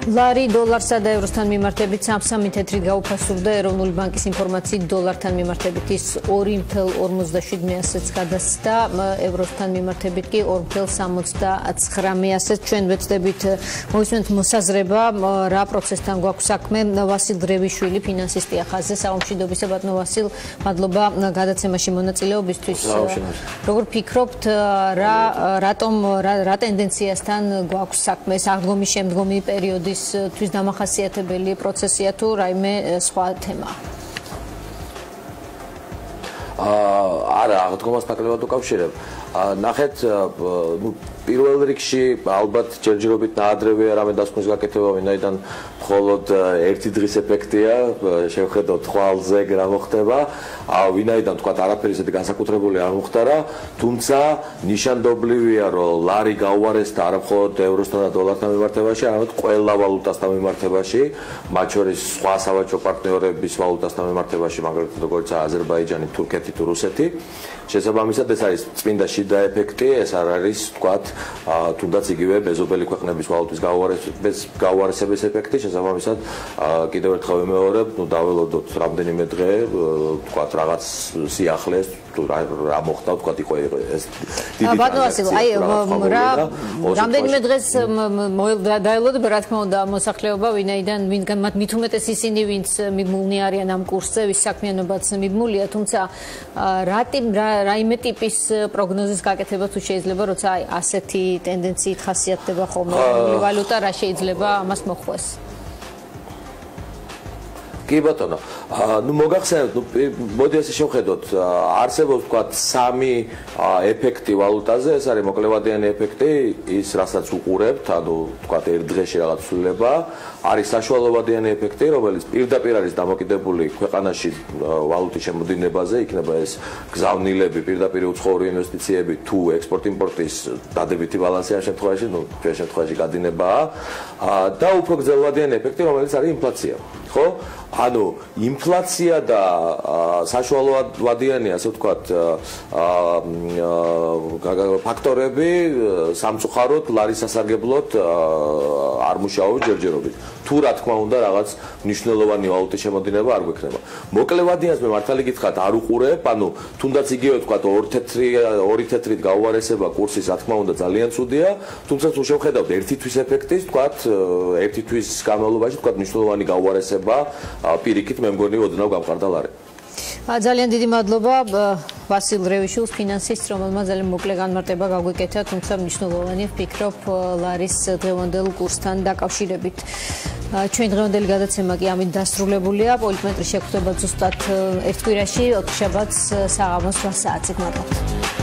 ლარი დოლარსა და ევროსთან მიმართებით 3 თეთრით გაუფასურდა ეროვნული ბანკის ინფორმაციით დოლართან მიმართებით ის 2.57%-ს გადასცდა, ევროსთან მიმართებით კი 2.79%-ს. ჩვენ ვეცდებით მოვისმენთ მოსაზრება რა პროცესთან გვაქვს საქმე. ვასილ დრევიშვილი ფინანსისტია ხაზზე. საომშვიდობისა ბატონო ვასილ, მადლობა გადაცემაში მონაწილეობისთვის. როგორ ფიქრობთ რა ტენდენციასთან გვაქვს საქმე აღდგომის შემდგომი პერიოდის თვის დამახასიათებელი პროცესია თუ რაიმე სხვა თემა? არა, აღდგომას ნაკლებად უკავშირებ. ნახეთ, პირველ რიგში ალბათ ჯერჯერობით ნაადრევია რამე დასკვნის გაკეთება, ვინაიდან მხოლოდ ერთი დღის ეფექტია, შევხედოთ ხვალზე რა მოხდება, ვინაიდან თქვა არაფერი ისეთი განსაკუთრებული არ მოხდარა, თუმცა ნიშანდობლივია, რომ ლარი გაუარესდა არა მხოლოდ ევროსთან და დოლართან მიმართებაში, არამედ ყველა ვალუტასთან მიმართებაში, მათ შორის სხვა სავაჭრო პარტნიორების ვალუტასთან მიმართებაში, მაგალითად როგორც აზერბაიჯანი, თურქეთი თუ რუსეთი. შესაბამისად ეს არის წმინდა შიდა ეფექტი, ეს არ არის თქვათ თუნდაც იგივე მეზობელი ქვეყნების ვალუტის გაუარესების ეფექტი, შესაბამისად კიდევ ერთხელ ვიმეორებ, დაველოდოთ რამდენიმე დღე, თქვათ რაღაც სიახლეს რა მოხდა, თქვათ იყო ეს დიდი ბატონო ვასილ, რამდენიმე დღეს დაელოდებ, რა თქმა უნდა, მოსახლეობა, ვინაიდან მით უმეტეს ისინი, ვინც მიბმულნი არიან ამ კურსზე, ვის საქმიანობაც მიბმულია, თუმცა რაიმე ტიპის პროგნოზის გაკეთება თუ შეიძლება, როცა ასეთი ტენდენციით ხასიათდება ხოლმე ვალუტა, რა შეიძლება ამას მოხვდეს? კი ბატონო, მოგახსენებთ, მოდი ესე შევხედოთ, არსებობს თქვათ სამი ეფექტი ვალუტაზე, ეს არის მოკლევადიანი ეფექტი, ის რასაც უყურებთ, ანუ თქვათ ერთ დღეში რაღაც ცვლილება, არის საშუალოვადიანი ეფექტი, რომელიც პირდაპირ არის დამოკიდებული ქვეყანაში ვალუტის შემოდინებაზე, იქნება ეს გზავნილები, პირდაპირ უცხოური ინვესტიციები თუ ექსპორტ-იმპორტის დადებითი ბალანსი ამ შემთხვევაში, ჩვენ შემთხვევაში გადინებაა და უფრო გრძელვადიანი ეფექტი, რომელიც არის ინფლაცია. ხო? ანუ ინფლაცია და საშუალოვადიანი, ასე ვთქვათ, ფაქტორები სამწუხაროდ ლარის სასარგებლოდ არ მუშაობს ჯერჯერობით. თუ რა თქმა უნდა რაღაც მნიშვნელოვანი ვალუტის შემოდინება არ გვექნება. მოკლევადიანს მე მართალი გითხრათ არ უყურებ, ანუ თუნდაც იგივე ვთქვათ ორი თეთრით გაუარესება კურსის, რა თქმა უნდა ძალიან ცუდია, თუმცა თუ შევხედავთ ერთი თვის ეფექტის, ვთქვათ, ერთი თვის განმავლობაში, ვთქვათ, მნიშვნელოვანი გაუარესება პირიქით მე მგონი ოდნავ გამყარდა ლარი. ძალიან დიდი მადლობა ვასილ დრევიშვილს, ფინანსისტს, რომელმაც ძალიან მოკლე განმარტება გაგვიკეთა, თუმცა მნიშვნელოვანი ვფიქრობ ლარის დღევანდელ კურსთან დაკავშირებით. ჩვენ დღევანდელი გადაცემა კი ამით დასრულებულია. პოლიტმეტრი შეგვხვდება ზუსტად ერთ კვირაში, ოთხშაბათს საღამოს 8 საათით. მადლობა.